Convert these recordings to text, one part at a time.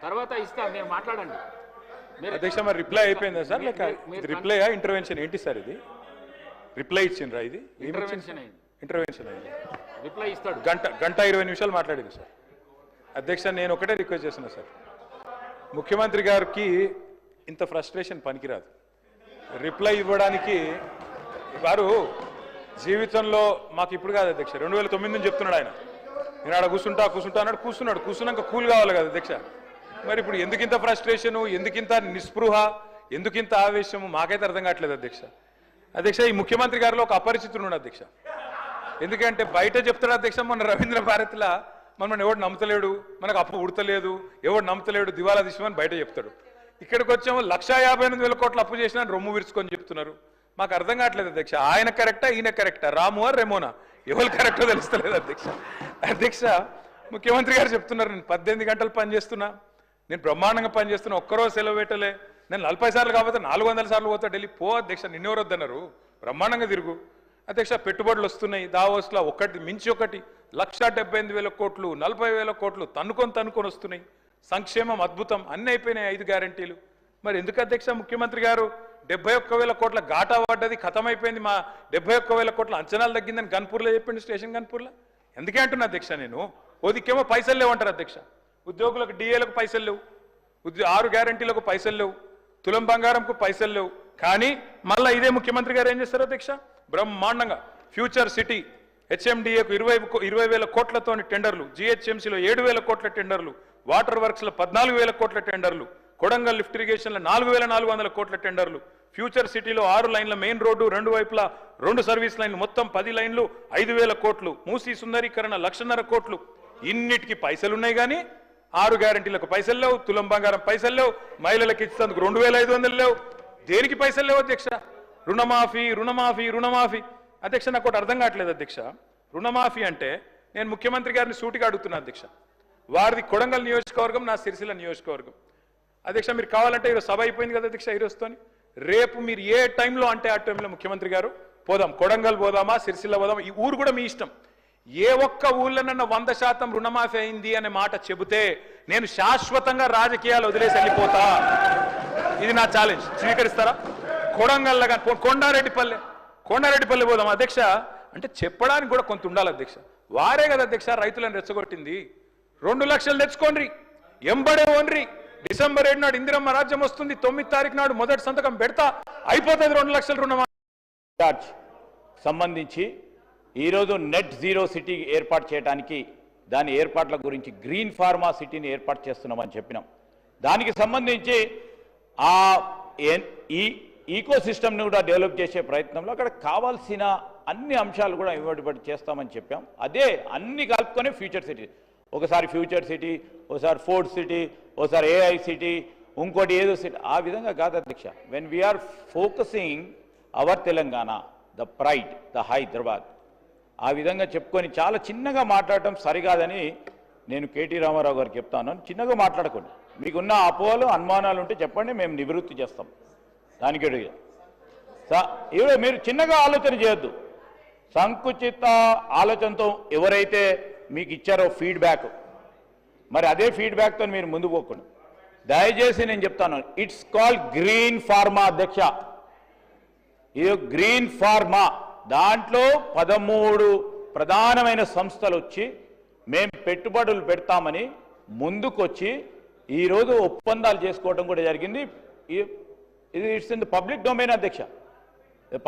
తర్వాత ఇస్తా, మీరు మాట్లాడండి. అధ్యక్ష మరి రిప్లై అయిపోయిందా సార్, లేక రిప్లైయా ఇంటర్వెన్షన్ ఏంటి సార్? ఇది రిప్లై ఇచ్చిండ్రా? ఇది ఇంటర్వెన్షన్ అయింది. ఇంటర్వెన్షన్ అయింది. రిప్లై ఇస్తాడు. గంట 20 నిమిషాలు మాట్లాడింది సార్. అధ్యక్ష నేను ఒకటే రిక్వెస్ట్ చేస్తున్నా సార్, ముఖ్యమంత్రి గారికి ఇంత ఫ్రస్ట్రేషన్ పనికిరాదు. రిప్లై ఇవ్వడానికి వారు జీవితంలో మాకు ఇప్పుడు కాదు అధ్యక్ష, 2009 నుంచి చెప్తున్నాడు ఆయన. నేను ఆడ కూర్చుంటా అన్నాడు, కూర్చున్నాక కూల్ కావాలి కదా అధ్యక్ష. మరి ఇప్పుడు ఎందుకింత ఫ్రస్ట్రేషను, ఎందుకింత నిస్పృహ, ఎందుకింత ఆవేశము మాకైతే అర్థం కావట్లేదు అధ్యక్ష. ఈ ముఖ్యమంత్రి గారిలో ఒక అపరిచితుడు అధ్యక్ష. ఎందుకంటే బయట చెప్తాడు అధ్యక్ష, మన రవీంద్ర భారతిలా మనం ఎవడు నమ్మతలేడు, మనకు అప్పు ఉడతలేదు, ఎవడు నమ్మతలేడు, దివాలా తీసామని బయట చెప్తాడు. ఇక్కడికి వచ్చాము 1,58,000 కోట్ల అప్పు చేసినా రొమ్ము విరుచుకొని చెప్తున్నారు. మాకు అర్థం కావట్లేదు అధ్యక్ష, ఆయన కరెక్టా ఈయన కరెక్టా, రాము రెమోనా, ఎవరు కరెక్టో తెలుస్తలేదు అధ్యక్ష. ముఖ్యమంత్రి గారు చెప్తున్నారు నేను 18 గంటలు పనిచేస్తున్నా, నేను బ్రహ్మాండంగా పనిచేస్తున్నా, ఒక్కరోజు సెలవు పెట్టలే, నేను 40 సార్లు కాకపోతే 400 సార్లు పోతా ఢిల్లీ. పో అధ్యక్ష, నిన్నెవరు వద్దన్నారు, బ్రహ్మాండంగా తిరుగు అధ్యక్ష. పెట్టుబడులు వస్తున్నాయి దావోస్లో, ఒకటి మించి ఒకటి, 1,78,000 కోట్లు, 40,000 కోట్లు తన్నుకొని వస్తున్నాయి. సంక్షేమం అద్భుతం, అన్నీ అయిపోయినాయి 5 గ్యారంటీలు. మరి ఎందుకు అధ్యక్ష ముఖ్యమంత్రి గారు 71,000 కోట్ల ఘాటా పడ్డది, ఖతమైపోయింది, మా 71,000 కోట్ల అంచనాలు తగ్గిందని గన్పూర్లో చెప్పిండు, స్టేషన్ గన్పూర్లో. ఎందుకే అంటున్నా అధ్యక్ష నేను, ఓదికేమో పైసలు లేవంటారు అధ్యక్ష, ఉద్యోగులకు డిఏలకు పైసలు లేవు, 6 గ్యారంటీలకు పైసలు లేవు, తులం బంగారంకు పైసలు లేవు. కానీ మళ్ళీ ఇదే ముఖ్యమంత్రి గారు ఏం చేస్తారు అధ్యక్ష, బ్రహ్మాండంగా ఫ్యూచర్ సిటీ హెచ్ఎండిఏకు 20,000 కోట్లతో టెండర్లు, జిహెచ్ఎంసీలో 7,000 కోట్ల టెండర్లు, వాటర్ వర్క్స్లో 14,000 కోట్ల టెండర్లు, కొడంగల్ లిఫ్ట్ ఇరిగేషన్లో 4,400 కోట్ల టెండర్లు, ఫ్యూచర్ సిటీలో 6 లైన్ల మెయిన్ రోడ్డు, 2 వైపులా 2 సర్వీస్ లైన్లు, మొత్తం 10 లైన్లు, 5,000 కోట్లు, మూసీ సుందరీకరణ 1,50,000 కోట్లు. ఇన్నిటికి పైసలున్నాయి కానీ 6 గ్యారంటీలకు పైసలు లేవు, తులం బంగారం పైసలు లేవు, మహిళలకు ఇచ్చేందుకు 2,500 లేవు. దేనికి పైసలు లేవు అధ్యక్ష? రుణమాఫీ అధ్యక్ష. నాకు ఒకటి అర్థం కావట్లేదు అధ్యక్ష. రుణమాఫీ అంటే నేను ముఖ్యమంత్రి గారిని సూటిగా అడుగుతున్నా అధ్యక్ష, వారిది కొడంగల్ నియోజకవర్గం, నా సిరిసిల్ల నియోజకవర్గం అధ్యక్ష. మీరు కావాలంటే ఈరోజు సభ అయిపోయింది కదా అధ్యక్ష, ఈరోజుతోని రేపు మీరు ఏ టైంలో అంటే ఆ టైంలో ముఖ్యమంత్రి గారు పోదాం, కొడంగల్ పోదామా, సిరిసిల్ల పోదామా, ఈ ఊరు కూడా మీ ఇష్టం. ఏ ఒక్క ఊళ్ళోనన్నా 100% రుణమాఫీ అయింది అనే మాట చెబితే నేను శాశ్వతంగా రాజకీయాలు వదిలేసి వెళ్ళిపోతా. ఇది నా ఛాలెంజ్, స్వీకరిస్తారా? కొడంగల్లో కానీ కొండారెడ్డిపల్లి పోదాం అధ్యక్ష అంటే చెప్పడానికి కూడా కొంత ఉండాలి అధ్యక్ష. వారే కదా అధ్యక్ష రైతులను రెచ్చగొట్టింది. 2 లక్షలు తెచ్చుకోండి, ఎంబడే ఓన్రి, డిసెంబర్ 7 నాడు ఇందిరమ్మ రాజ్యం వస్తుంది, 9 తారీఖు నాడు మొదటి సంతకం పెడతా, అయిపోతుంది 2 లక్షల రుణమాఫీ సంబంధించి ఈరోజు నెట్ జీరో సిటీ ఏర్పాటు చేయడానికి దాని ఏర్పాట్ల గురించి గ్రీన్ ఫార్మా సిటీని ఏర్పాటు చేస్తున్నామని చెప్పినాం. దానికి సంబంధించి ఈ ఈకో సిస్టమ్ని కూడా డెవలప్ చేసే ప్రయత్నంలో అక్కడ కావాల్సిన అన్ని అంశాలు కూడా ఇవ్వబడి చేస్తామని చెప్పాం. అదే అన్ని కలుపుకొని ఫ్యూచర్ సిటీ, ఒకసారి ఫ్యూచర్ సిటీ, ఒకసారి ఫోర్డ్ సిటీ, ఒకసారి ఏఐ సిటీ, ఇంకోటి ఏదో సిటీ, ఆ విధంగా కాదు అధ్యక్ష. When we are focusing our Telangana, the pride, the Hyderabad, ఆ విధంగా చెప్పుకొని చాలా చిన్నగా మాట్లాడటం సరికాదని నేను కేటీ రామారావు గారికి చెప్తాను. చిన్నగా మాట్లాడకండి, మీకున్న అపోహలు అనుమానాలు ఉంటే చెప్పండి, మేము నివృత్తి చేస్తాం. దానికి ఇవి మీరు చిన్నగా ఆలోచన చేయొద్దు. సంకుచిత ఆలోచనతో ఎవరైతే మీకు ఇచ్చారో ఫీడ్బ్యాక్, మరి అదే ఫీడ్బ్యాక్తో మీరు ముందు పోకండి. దయచేసి నేను చెప్తాను, ఇట్స్ కాల్డ్ గ్రీన్ ఫార్మా అధ్యక్ష. ఇది గ్రీన్ ఫార్మా, దాంట్లో 13 ప్రధానమైన సంస్థలు వచ్చి మేము పెట్టుబడులు పెడతామని ముందుకొచ్చి ఈరోజు ఒప్పందాలు చేసుకోవడం కూడా జరిగింది. ఇది it's in the public domain అధ్యక్ష.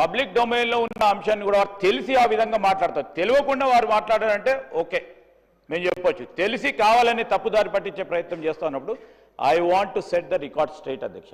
పబ్లిక్ డొమైన్లో ఉన్న అంశాన్ని కూడా వారు తెలిసి ఆ విధంగా మాట్లాడతారు. తెలియకుండా వారు మాట్లాడారంటే ఓకే మేము చెప్పొచ్చు, తెలిసి కావాలని తప్పుదారి పట్టించే ప్రయత్నం చేస్తున్నప్పుడు I want to set the record straight అధ్యక్ష.